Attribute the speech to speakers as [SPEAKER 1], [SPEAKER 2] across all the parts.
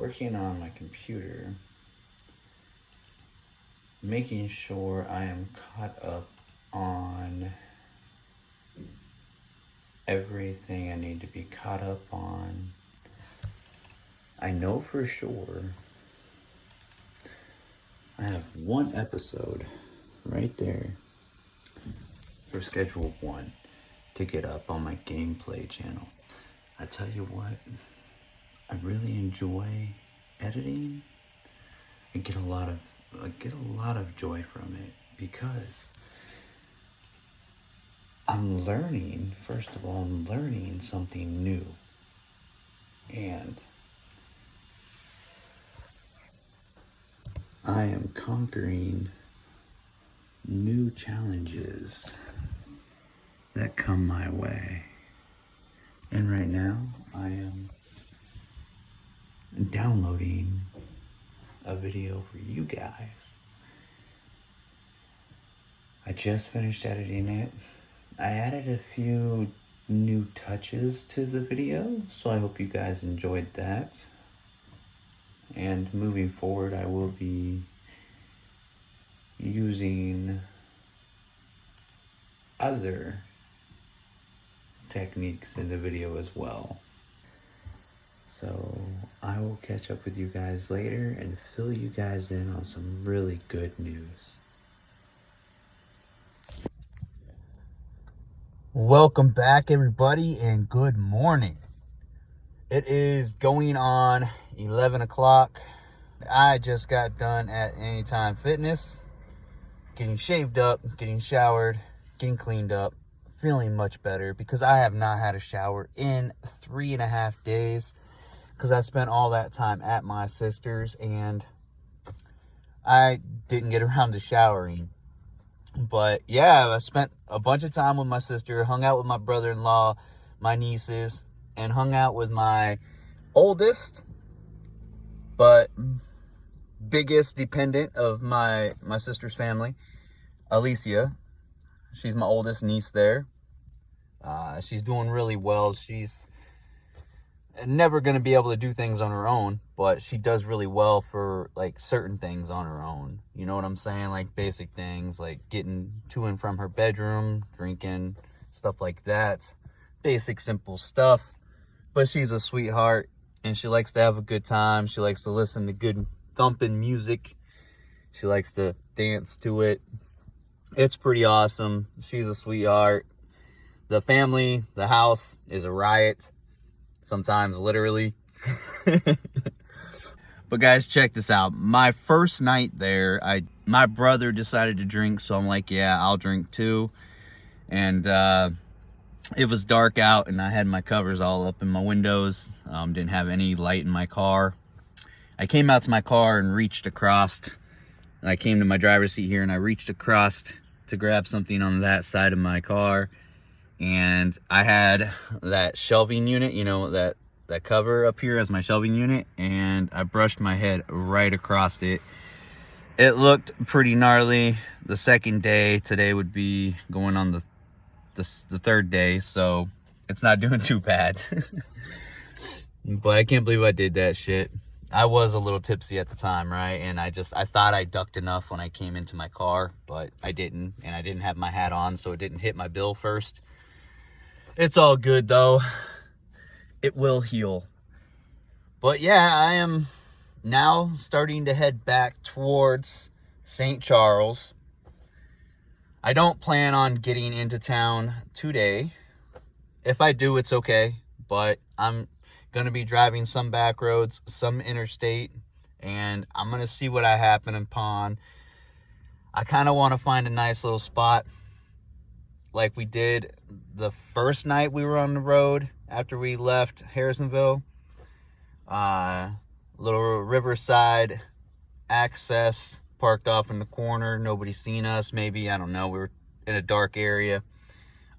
[SPEAKER 1] working on my computer, making sure I am caught up on everything I need to be caught up on. I know for sure I have one episode right there for schedule 1 to get up on my gameplay channel. I tell you what, I really enjoy editing. I get a lot of joy from it because I'm learning something new. And I am conquering new challenges that come my way. And right now, I am downloading a video for you guys. I just finished editing it. I added a few new touches to the video, so I hope you guys enjoyed that. And moving forward, I will be using other techniques in the video as well. So I will catch up with you guys later and fill you guys in on some really good news. Welcome back, everybody, and good morning. It is going on 11 o'clock. I just got done at Anytime Fitness, getting shaved up, getting showered, getting cleaned up, feeling much better because I have not had a shower in 3.5 days because I spent all that time at my sister's and I didn't get around to showering. But yeah, I spent a bunch of time with my sister, hung out with my brother-in-law, my nieces, and hung out with my oldest but biggest dependent of my sister's family, Alicia. She's my oldest niece there. She's doing really well. She's never going to be able to do things on her own, but she does really well for like certain things on her own. You know what I'm saying? Like basic things like getting to and from her bedroom, drinking, stuff like that. Basic, simple stuff. But she's a sweetheart and she likes to have a good time. She likes to listen to good thumping music. She likes to dance to it. It's pretty awesome. She's a sweetheart. The family, the house is a riot. Sometimes literally. But guys, check this out. My first night there, my brother decided to drink, so I'm like, yeah, I'll drink too. And it was dark out and I had my covers all up in my windows. Didn't have any light in my car. I came out to my car and reached across. And I came to my driver's seat here and I reached across to grab something on that side of my car. And I had that shelving unit, you know, that cover up here as my shelving unit, and I brushed my head right across it. It looked pretty gnarly. The second day, today would be going on the third day, so it's not doing too bad. But I can't believe I did that shit. I was a little tipsy at the time, right? And I thought I ducked enough when I came into my car, but I didn't, and I didn't have my hat on, so it didn't hit my bill first. It's all good though. It will heal. But yeah, I am now starting to head back towards St. Charles. I don't plan on getting into town today. If I do, it's okay. But I'm going to be driving some back roads, some interstate, and I'm going to see what I happen upon. I kind of want to find a nice little spot like we did the first night we were on the road after we left Harrisonville. Little riverside access, parked off in the corner, nobody seen us. Maybe, I don't know, we were in a dark area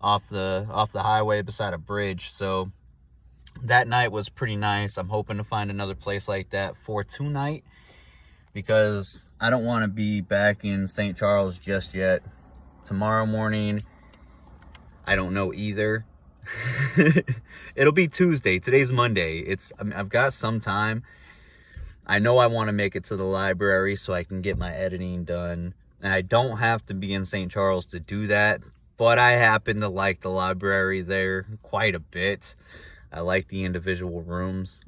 [SPEAKER 1] off the highway beside a bridge. So that night was pretty nice. I'm hoping to find another place like that for tonight because I don't want to be back in St. Charles just yet. Tomorrow morning, I don't know either. It'll be Tuesday. Today's Monday. I've got some time, I know I want to make it to the library so I can get my editing done. And I don't have to be in St. Charles to do that, but I happen to like the library there quite a bit. I like the individual rooms.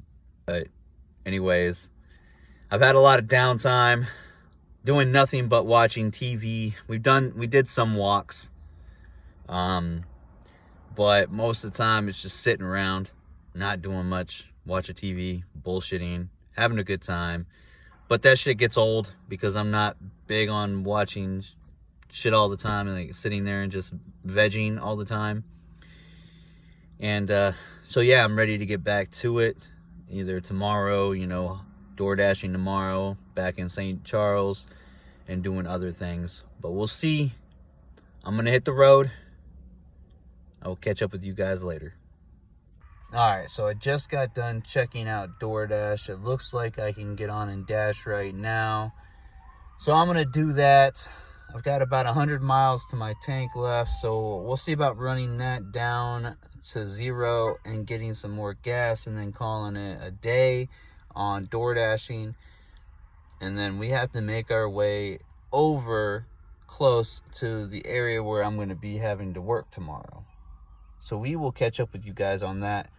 [SPEAKER 1] But anyways, I've had a lot of downtime doing nothing but watching TV. We did some walks. But most of the time it's just sitting around, not doing much, watching TV, bullshitting, having a good time. But that shit gets old because I'm not big on watching shit all the time and like sitting there and just vegging all the time. And so yeah, I'm ready to get back to it. Either tomorrow, you know, door dashing tomorrow, back in St. Charles, and doing other things. But we'll see. I'm gonna hit the road. I will catch up with you guys later. Alright, so I just got done checking out DoorDash. It looks like I can get on and dash right now. So I'm going to do that. I've got about 100 miles to my tank left. So we'll see about running that down to 0 and getting some more gas and then calling it a day on DoorDashing. And then we have to make our way over close to the area where I'm going to be having to work tomorrow. So we will catch up with you guys on that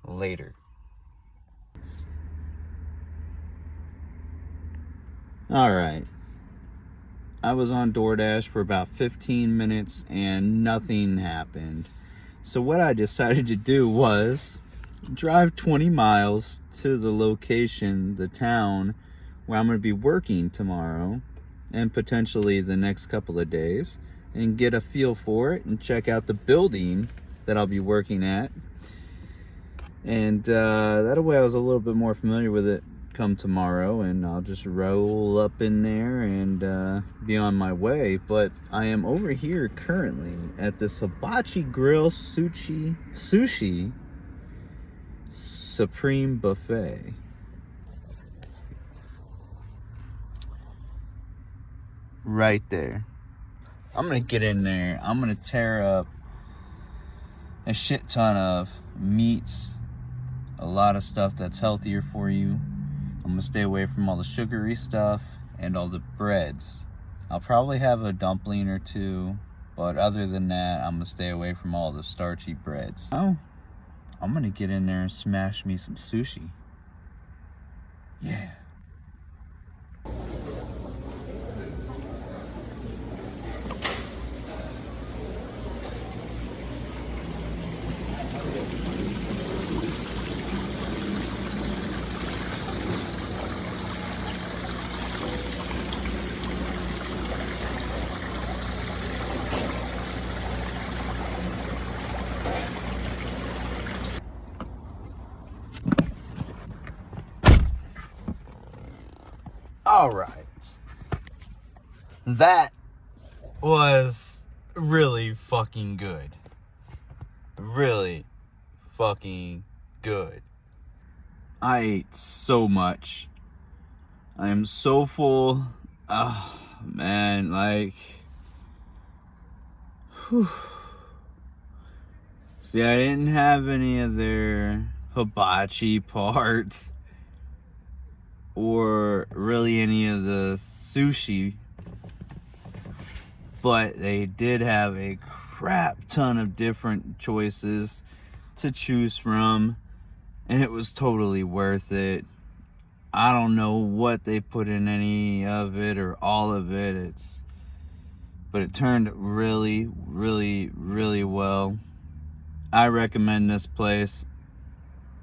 [SPEAKER 1] later. Alright. I was on DoorDash for about 15 minutes and nothing happened. So what I decided to do was drive 20 miles to the location, the town, where I'm going to be working tomorrow and potentially the next couple of days, and get a feel for it and check out the building that I'll be working at. And that way I was a little bit more familiar with it come tomorrow, and I'll just roll up in there and be on my way. But I am over here currently at this Hibachi Grill Sushi Supreme Buffet. Right there. I'm gonna get in there. I'm gonna tear up a shit ton of meats, a lot of stuff that's healthier for you. I'm gonna stay away from all the sugary stuff and all the breads. I'll probably have a dumpling or two, but other than that, I'm gonna stay away from all the starchy breads. Oh, I'm gonna get in there and smash me some sushi. Yeah. All right. That was really fucking good. Really fucking good. I ate so much. I am so full. Oh, man, like, whew. See, I didn't have any of their hibachi parts or really any of the sushi, but they did have a crap ton of different choices to choose from, and it was totally worth it. I don't know what they put in any of it or all of it, but it turned really, really, really well. I recommend this place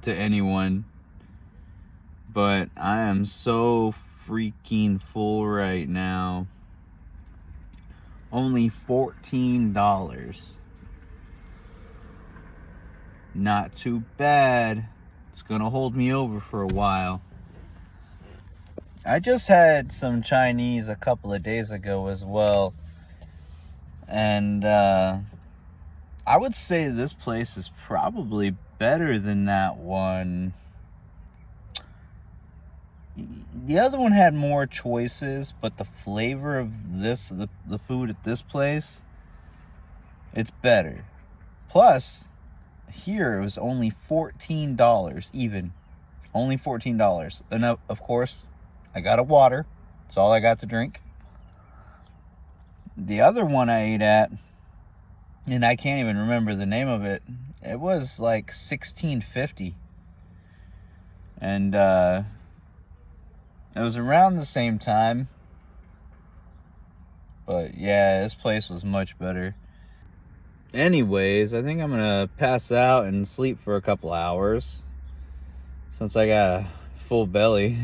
[SPEAKER 1] to anyone. But I am so freaking full right now. Only $14. Not too bad. It's gonna hold me over for a while. I just had some Chinese a couple of days ago as well. And I would say this place is probably better than that one. The other one had more choices, but the flavor of the food at this place, it's better. Plus, here it was only $14 even Only $14. And of course, I got a water. It's all I got to drink. The other one I ate at, and I can't even remember the name of it, it was like $16.50. And it was around the same time. But yeah, this place was much better. Anyways, I think I'm gonna pass out and sleep for a couple hours since I got a full belly.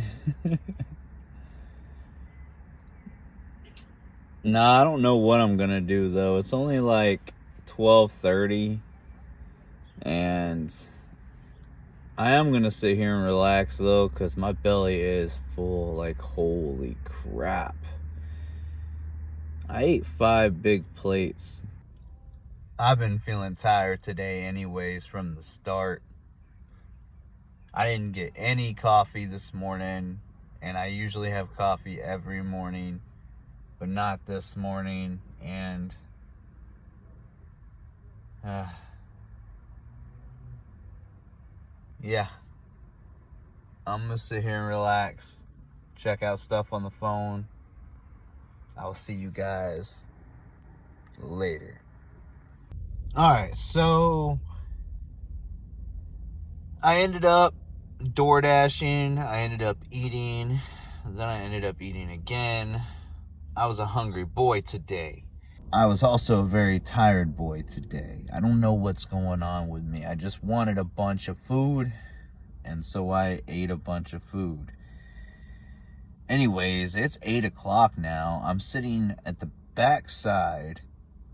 [SPEAKER 1] Nah, I don't know what I'm gonna do though. It's only like 12:30, and I am gonna sit here and relax though, because my belly is full. Like, holy crap. I ate 5 big plates. I've been feeling tired today anyways from the start. I didn't get any coffee this morning, and I usually have coffee every morning, but not this morning. And yeah, I'm gonna sit here and relax, check out stuff on the phone. I will see you guys later. Alright, so I ended up door dashing, I ended up eating, then I ended up eating again. I was a hungry boy today. I was also a very tired boy today. I don't know what's going on with me. I just wanted a bunch of food, and so I ate a bunch of food. Anyways, it's 8 o'clock now. I'm sitting at the back side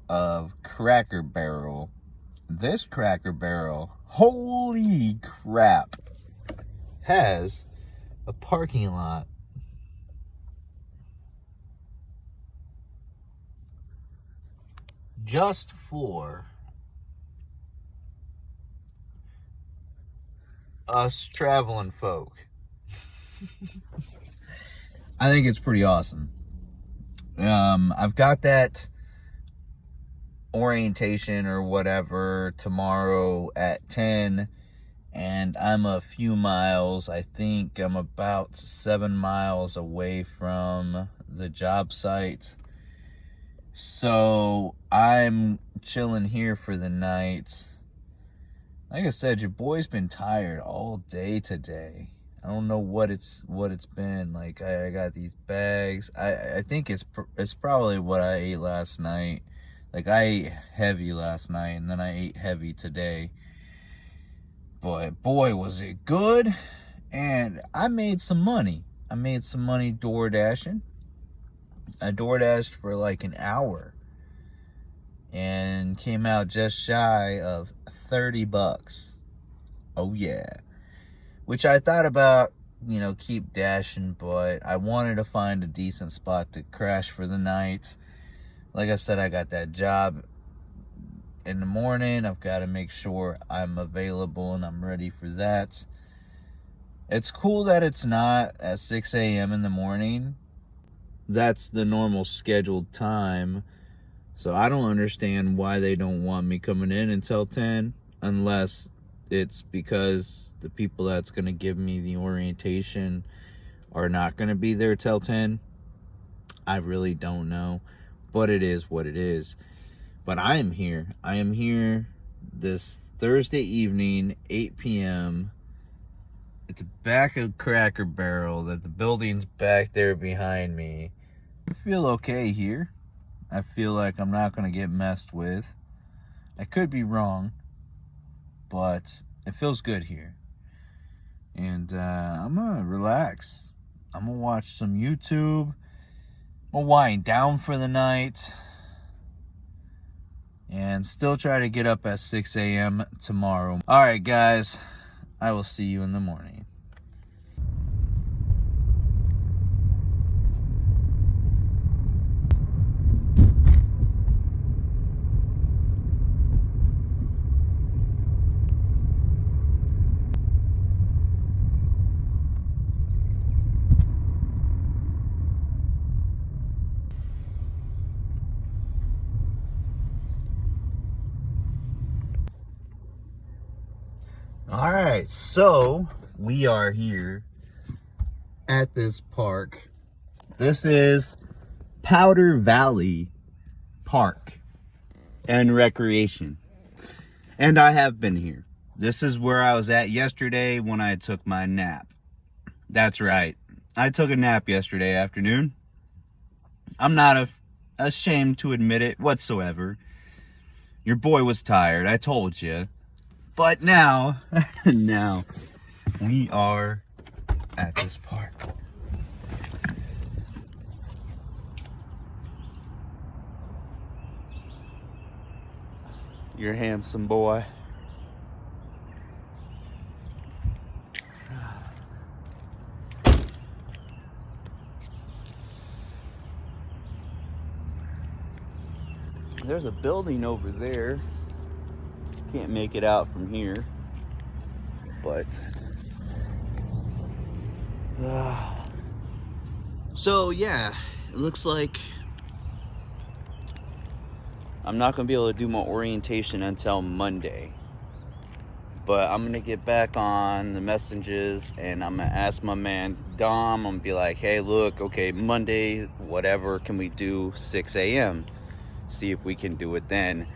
[SPEAKER 1] of Cracker Barrel. This Cracker Barrel, holy crap, has a parking lot just for us traveling folk. I think it's pretty awesome. I've got that orientation or whatever tomorrow at 10, and I'm a few miles. I think I'm about 7 miles away from the job site. So I'm chilling here for the night. Like I said, your boy's been tired all day today. I don't know what it's been. Like, I got these bags. I think it's probably what I ate last night. Like, I ate heavy last night, and then I ate heavy today. But boy, was it good. And I made some money. I made some money door dashing. I door dashed for like an hour and came out just shy of $30. Oh yeah. Which I thought about, keep dashing, but I wanted to find a decent spot to crash for the night. Like I said, I got that job in the morning. I've got to make sure I'm available and I'm ready for that. It's cool that it's not at 6 a.m. in the morning. That's the normal scheduled time. So I don't understand why they don't want me coming in until 10, unless it's because the people that's going to give me the orientation are not going to be there till 10. I really don't know, but it is what it is. But I am here. I am here this Thursday evening, 8 p.m. at the back of Cracker Barrel. That the building's back there behind me. I feel okay here. I feel like I'm not going to get messed with. I could be wrong, but it feels good here. And I'm going to relax. I'm going to watch some YouTube. I'm going to wind down for the night. And still try to get up at 6 a.m. tomorrow. Alright, guys. I will see you in the morning. Alright, so we are here at this park. This is Powder Valley Park and Recreation. And I have been here. This is where I was at yesterday when I took my nap. That's right. I took a nap yesterday afternoon. I'm not ashamed to admit it whatsoever. Your boy was tired, I told you. But now, now we are at this park. You're a handsome boy. There's a building over there. Can't make it out from here, but so yeah, it looks like I'm not gonna be able to do my orientation until Monday, but I'm gonna get back on the messages and I'm gonna ask my man Dom. I'm gonna be like, hey, look, okay, Monday, whatever, can we do 6 a.m.? See if we can do it then.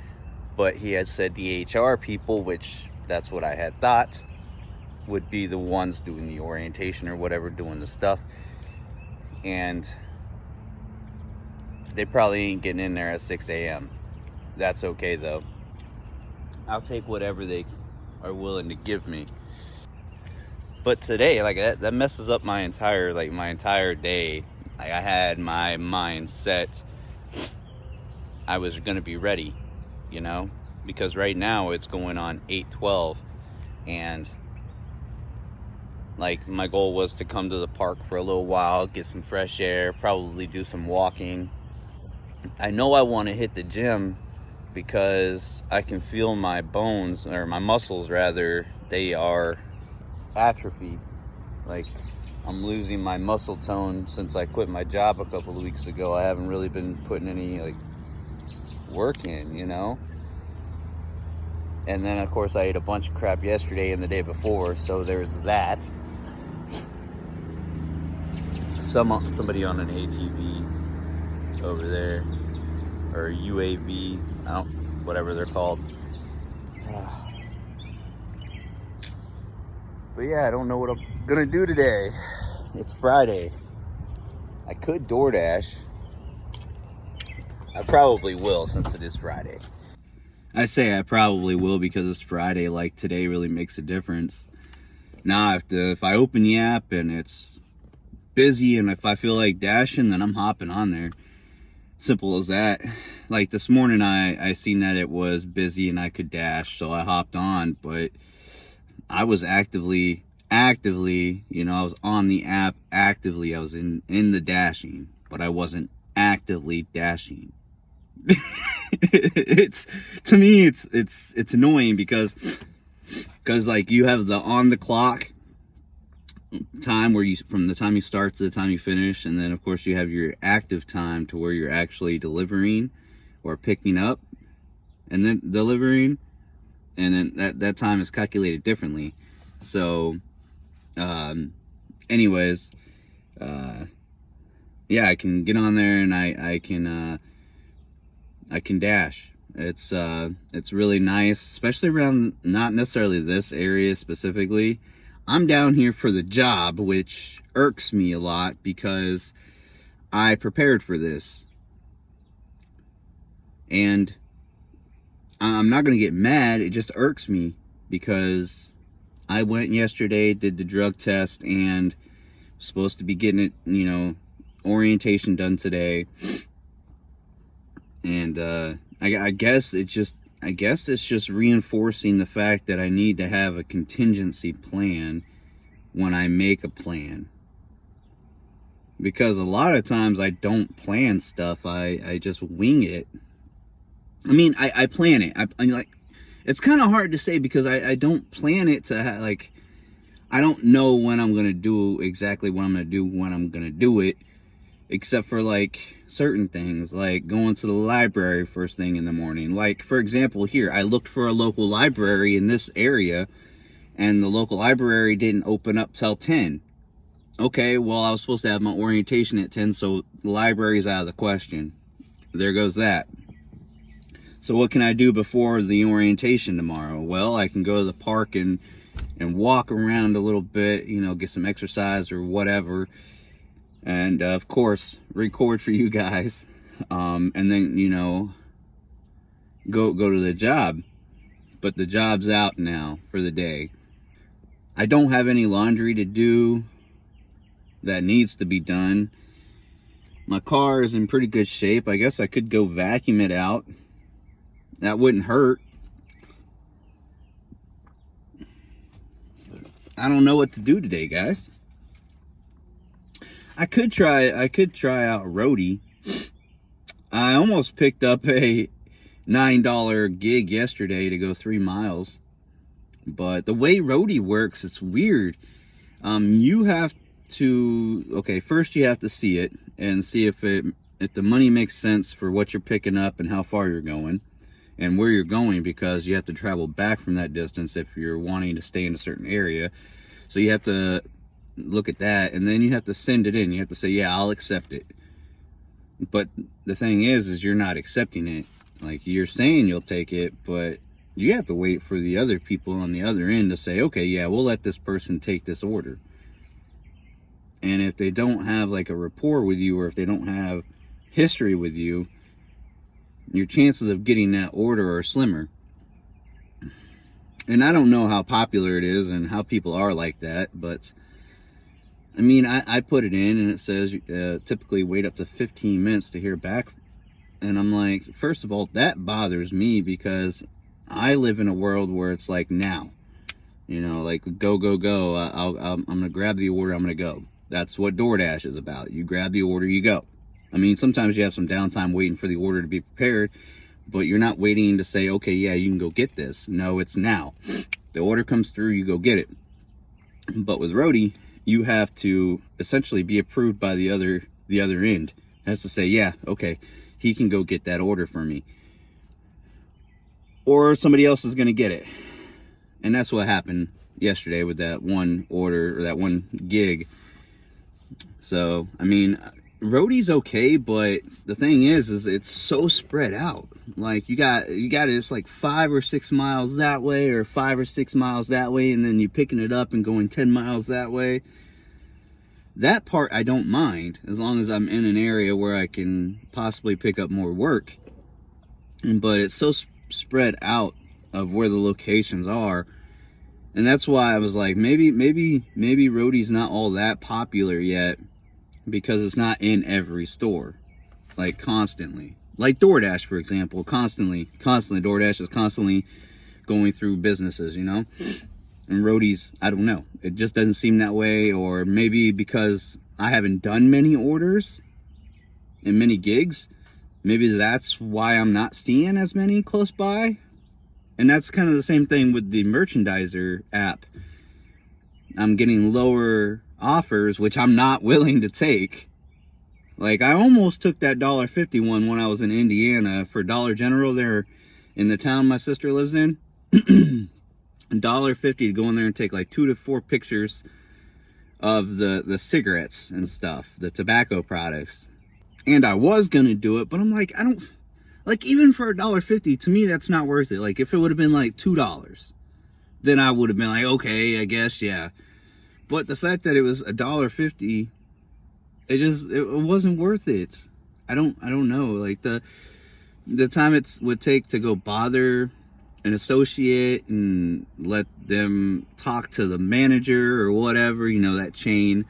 [SPEAKER 1] But he had said the HR people, which that's what I had thought, would be the ones doing the orientation or whatever, doing the stuff. And they probably ain't getting in there at 6 a.m. That's okay though. I'll take whatever they are willing to give me. But today, like that messes up my entire day. Like I had my mind set. I was gonna be ready, you know, because right now it's going on 8:12, and like my goal was to come to the park for a little while, get some fresh air, probably do some walking. I know I want to hit the gym because I can feel my bones, or my muscles rather, they are atrophy. Like I'm losing my muscle tone since I quit my job a couple of weeks ago. I haven't really been putting any like work in, you know. And then of course I ate a bunch of crap yesterday and the day before, so there's that. Somebody on an ATV over there, or UAV, whatever they're called. But yeah, I don't know what I'm gonna do today. It's Friday. I could DoorDash. I probably will, since it is Friday. I say I probably will because it's Friday. Like today really makes a difference. Now if I open the app and it's busy, and if I feel like dashing, then I'm hopping on there. Simple as that. Like this morning I seen that it was busy and I could dash, so I hopped on. But I was actively, you know, I was on the app actively. I was in the dashing, but I wasn't actively dashing. It's, to me, it's annoying because like you have the on the clock time where you, from the time you start to the time you finish, and then of course you have your active time to where you're actually delivering or picking up and then delivering, and then that time is calculated differently. So anyways, yeah, I can get on there and I can dash. It's really nice, especially around, not necessarily this area specifically. I'm down here for the job, which irks me a lot because I prepared for this. And I'm not going to get mad, it just irks me because I went yesterday, did the drug test, and supposed to be getting it, you know, orientation done today. And I guess it's just reinforcing the fact that I need to have a contingency plan when I make a plan. Because a lot of times I don't plan stuff, I just wing it. I mean, I plan it. I'm like, it's kind of hard to say because I don't plan it to like, I don't know when I'm going to do exactly what I'm going to do when I'm going to do it. Except for like certain things, like going to the library first thing in the morning. Like, for example, here I looked for a local library in this area, and the local library didn't open up till 10. Okay, well, I was supposed to have my orientation at 10, so the library's out of the question. There goes that. So what can I do before the orientation tomorrow? Well, I can go to the park and walk around a little bit, you know, get some exercise or whatever. And of course, record for you guys. And then, you know, go to the job. But the job's out now for the day. I don't have any laundry to do that needs to be done. My car is in pretty good shape. I guess I could go vacuum it out. That wouldn't hurt. I don't know what to do today, guys. I could try out roadie. I almost picked up a $9 gig yesterday to go 3 miles. But the way roadie works, it's weird. You have to, okay, first you have to see it and see if the money makes sense for what you're picking up and how far you're going and where you're going, because you have to travel back from that distance if you're wanting to stay in a certain area. So you have to look at that, and then you have to send it in. You have to say, yeah, I'll accept it. But the thing is you're not accepting it. Like, you're saying you'll take it, but you have to wait for the other people on the other end to say, okay, yeah, we'll let this person take this order. And if they don't have like a rapport with you, or if they don't have history with you, your chances of getting that order are slimmer. And I don't know how popular it is and how people are like that, but I mean, I put it in and it says typically wait up to 15 minutes to hear back. And I'm like, first of all, that bothers me because I live in a world where it's like now, you know, like go. I'm going to grab the order. I'm going to go. That's what DoorDash is about. You grab the order, you go. I mean, sometimes you have some downtime waiting for the order to be prepared, but you're not waiting to say, okay, yeah, you can go get this. No, it's now. The order comes through, you go get it. But with roadie, you have to essentially be approved by the other end. It has to say, yeah, okay, he can go get that order for me. Or somebody else is going to get it. And that's what happened yesterday with that one order, or that one gig. So, I mean, roadie's okay, but the thing is it's so spread out. Like, you got it's like 5 or 6 miles that way, or 5 or 6 miles that way, and then you're picking it up and going 10 miles that way. That part I don't mind, as long as I'm in an area where I can possibly pick up more work. But it's so spread out of where the locations are. And that's why I was like, maybe roadie's not all that popular yet, because it's not in every store, like constantly. Like DoorDash, for example, constantly DoorDash is constantly going through businesses, you know. And roadies, I don't know, it just doesn't seem that way. Or maybe because I haven't done many orders and many gigs, maybe that's why I'm not seeing as many close by. And that's kind of the same thing with the merchandiser app. I'm getting lower offers, which I'm not willing to take. Like, I almost took that $1.50 one when I was in Indiana for Dollar General there in the town my sister lives in. $1.50 to go in there and take like 2 to 4 pictures of the cigarettes and stuff, the tobacco products. And I was gonna do it, but I'm like, I don't, like, even for $1.50, to me that's not worth it. Like, if it would have been like $2, then I would have been like, okay, I guess, yeah. But the fact that it was $1.50, it wasn't worth it. I don't know. Like, the time it would take to go bother an associate and let them talk to the manager or whatever, you know, that chain.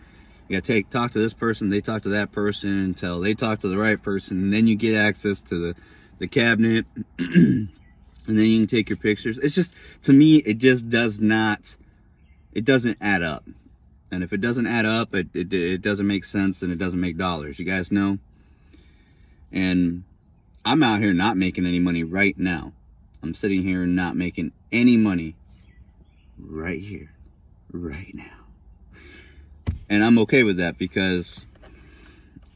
[SPEAKER 1] You gotta talk to this person, they talk to that person until they talk to the right person, and then you get access to the cabinet, and then you can take your pictures. It's just, to me, it just doesn't add up. And if it doesn't add up, it doesn't make sense, and it doesn't make dollars. You guys know? And I'm out here not making any money right now. I'm sitting here not making any money right here, right now. And I'm okay with that, because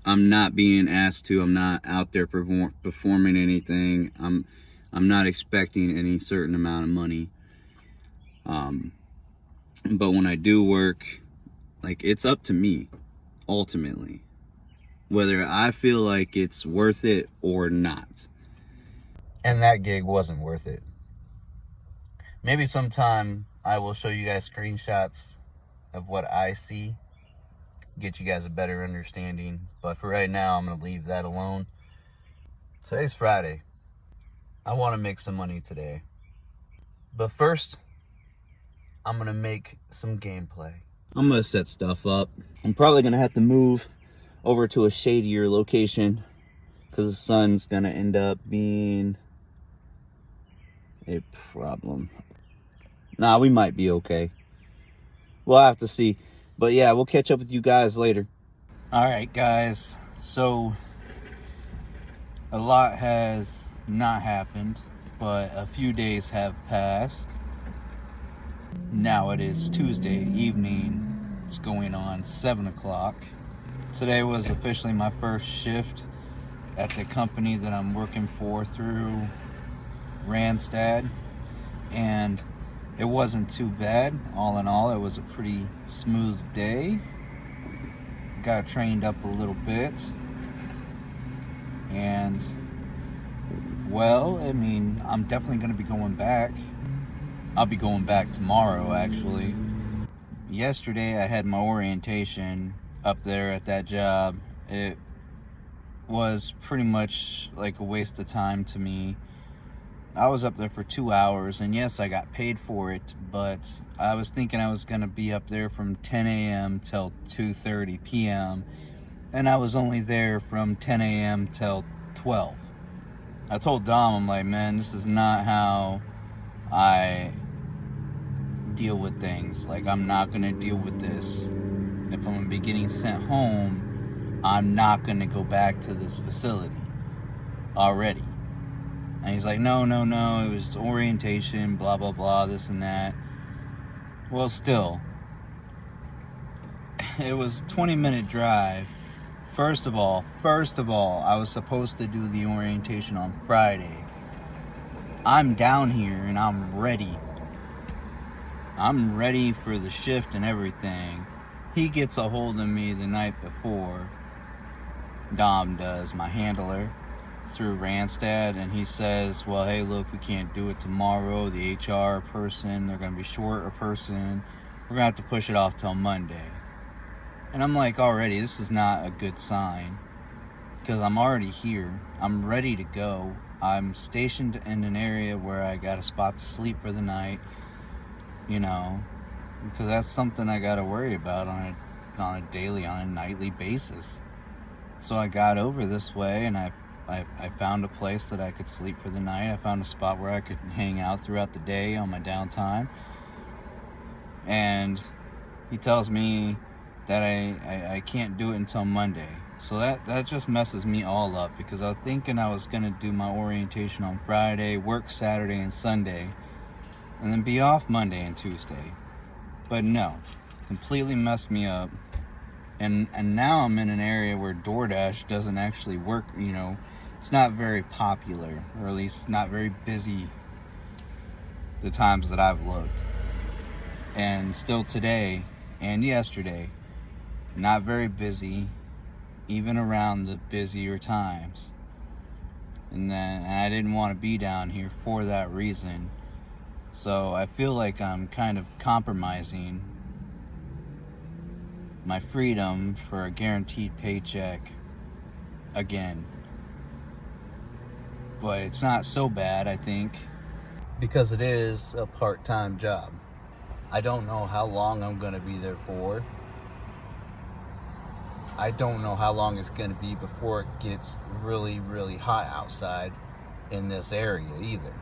[SPEAKER 1] I'm not being asked to. I'm not out there performing anything. I'm not expecting any certain amount of money. But when I do work, like, it's up to me, ultimately, whether I feel like it's worth it or not. And that gig wasn't worth it. Maybe sometime I will show you guys screenshots of what I see, get you guys a better understanding. But for right now, I'm going to leave that alone. Today's Friday. I want to make some money today. But first, I'm going to make some gameplay. I'm going to set stuff up. I'm probably going to have to move over to a shadier location because the sun's going to end up being a problem. Nah, we might be okay. We'll have to see. But yeah, we'll catch up with you guys later. All right, guys. So a lot has not happened, but a few days have passed. Now it is Tuesday evening. It's going on 7 o'clock. Today was officially my first shift at the company that I'm working for through Randstad, and it wasn't too bad. All in all, it was a pretty smooth day. Got trained up a little bit, and well, I mean, I'm definitely going to be going back. I'll be going back tomorrow, actually. Yesterday I had my orientation up there at that job. It was pretty much like a waste of time to me. I was up there for 2 hours, and yes, I got paid for it, but I was thinking I was going to be up there from 10 a.m. till 2:30 p.m., and I was only there from 10 a.m. till 12. I told Dom, I'm like, man, this is not how I deal with things. Like, I'm not going to deal with this. If I'm going to be getting sent home, I'm not going to go back to this facility already. And he's like, no, it was orientation, blah, blah, blah, this and that. Well, still, it was a 20-minute drive. First of all, I was supposed to do the orientation on Friday. I'm down here and I'm ready. I'm ready for the shift and everything. He gets a hold of me the night before. Dom does, my handler, through Randstad, and he says, well, hey, look, we can't do it tomorrow. The HR person, they're going to be short a person. We're going to have to push it off till Monday. And I'm like, already, this is not a good sign, because I'm already here. I'm ready to go. I'm stationed in an area where I got a spot to sleep for the night, you know, because that's something I got to worry about on a daily, on a nightly basis. So I got over this way, and I found a place that I could sleep for the night. I found a spot where I could hang out throughout the day on my downtime. And he tells me that I can't do it until Monday. So that just messes me all up, because I was thinking I was going to do my orientation on Friday, work Saturday and Sunday, and then be off Monday and Tuesday. But no, completely messed me up. And now I'm in an area where DoorDash doesn't actually work, you know. It's not very popular, or at least not very busy the times that I've looked. And still today and yesterday, not very busy, even around the busier times. And I didn't want to be down here for that reason. So I feel like I'm kind of compromising my freedom for a guaranteed paycheck again. But it's not so bad, I think, because it is a part-time job. I don't know how long I'm going to be there for. I don't know how long it's going to be before it gets really, really hot outside in this area either.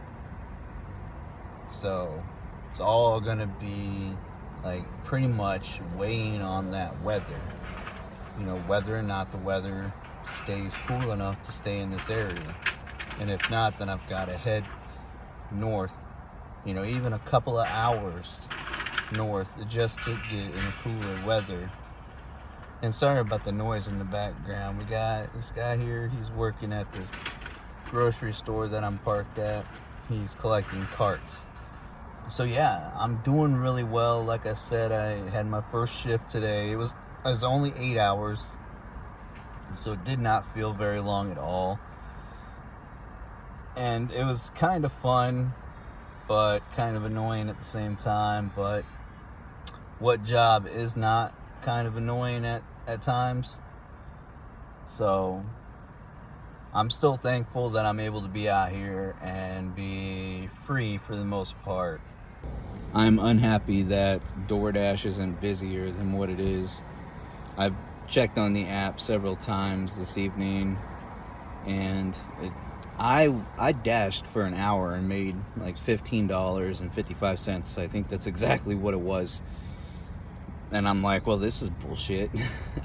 [SPEAKER 1] So it's all going to be like pretty much weighing on that weather. You know, whether or not the weather stays cool enough to stay in this area. And if not, then I've got to head north, you know, even a couple of hours north just to get in a cooler weather. And sorry about the noise in the background. We got this guy here, he's working at this grocery store that I'm parked at. He's collecting carts. So yeah, I'm doing really well. Like I said, I had my first shift today. It was only 8 hours, so it did not feel very long at all. And it was kind of fun, but kind of annoying at the same time. But what job is not kind of annoying at times? So I'm still thankful that I'm able to be out here and be free for the most part. I'm unhappy that DoorDash isn't busier than what it is. I've checked on the app several times this evening, and I dashed for an hour and made like $15.55. I think that's exactly what it was. And I'm like, well, this is bullshit.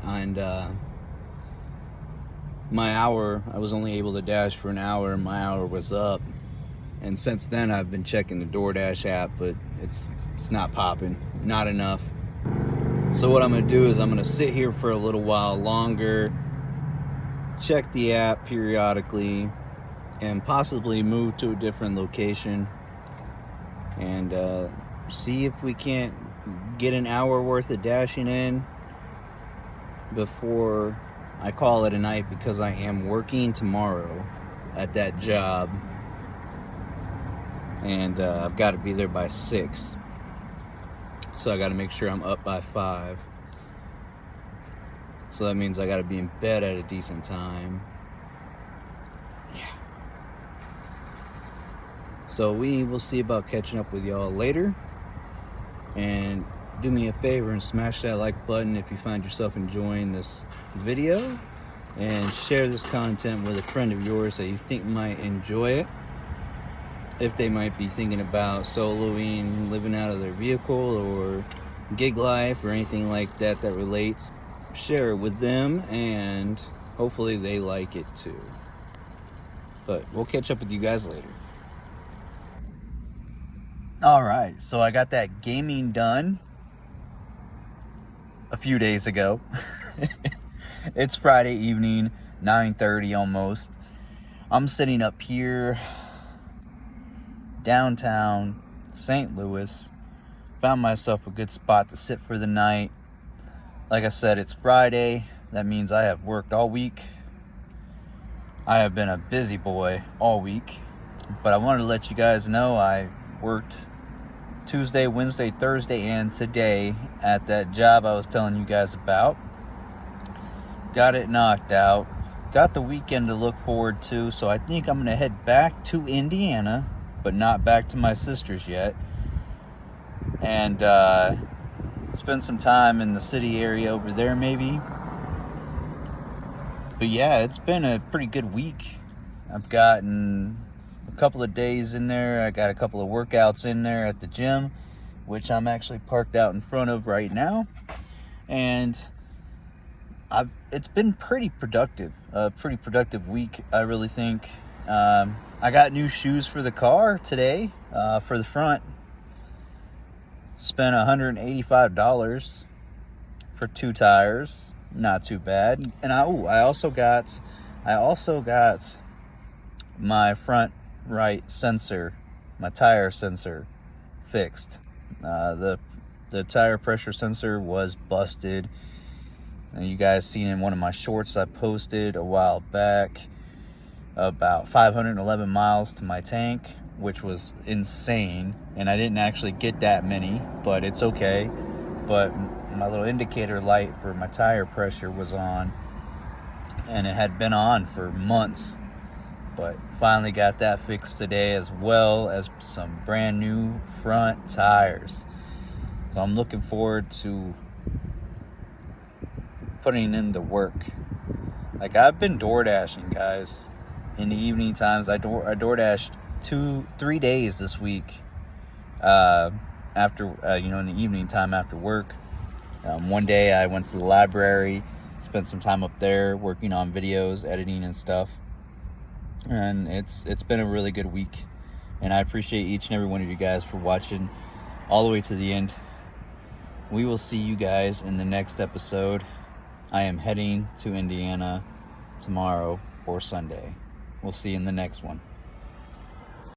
[SPEAKER 1] And my hour, I was only able to dash for an hour, and my hour was up. And since then, I've been checking the DoorDash app, but it's not popping, not enough. So what I'm gonna do is I'm gonna sit here for a little while longer, check the app periodically, and possibly move to a different location and see if we can't get an hour worth of dashing in before I call it a night, because I am working tomorrow at that job, and I've got to be there by 6, so I got to make sure I'm up by 5. So that means I got to be in bed at a decent time. Yeah. So we will see about catching up with y'all later. And do me a favor and smash that like button if you find yourself enjoying this video, and share this content with a friend of yours that you think might enjoy it. If they might be thinking about soloing, living out of their vehicle, or gig life, or anything like that that relates, share it with them, and hopefully they like it too. But we'll catch up with you guys later. Alright, so I got that gaming done a few days ago. It's Friday evening, 9:30 almost. I'm sitting up here, downtown St. Louis. Found myself a good spot to sit for the night. Like I said, it's Friday. That means I have worked all week. I have been a busy boy all week. But I wanted to let you guys know I worked Tuesday, Wednesday, Thursday, and today at that job I was telling you guys about. Got it knocked out. Got the weekend to look forward to, so I think I'm going to head back to Indiana, but not back to my sister's yet, and spend some time in the city area over there maybe. But yeah, it's been a pretty good week. I've gotten a couple of days in there. I got a couple of workouts in there at the gym, which I'm actually parked out in front of right now. And it's been pretty productive. A pretty productive week, I really think. I got new shoes for the car today, for the front. Spent $185 for 2 tires. Not too bad. And I also got my front right sensor, my tire sensor, fixed. The tire pressure sensor was busted. And you guys seen in one of my shorts I posted a while back about 511 miles to my tank, which was insane. And I didn't actually get that many, but it's okay. But my little indicator light for my tire pressure was on, and it had been on for months. But finally got that fixed today, as well as some brand new front tires. So I'm looking forward to putting in the work. Like, I've been door dashing, guys, in the evening times. I door dashed 3 days this week, after in the evening time after work. One day I went to the library, spent some time up there working on videos, editing and stuff. And it's been a really good week, and I appreciate each and every one of you guys for watching all the way to the end. We will see you guys in the next episode. I am heading to Indiana tomorrow or Sunday. We'll see you in the next one.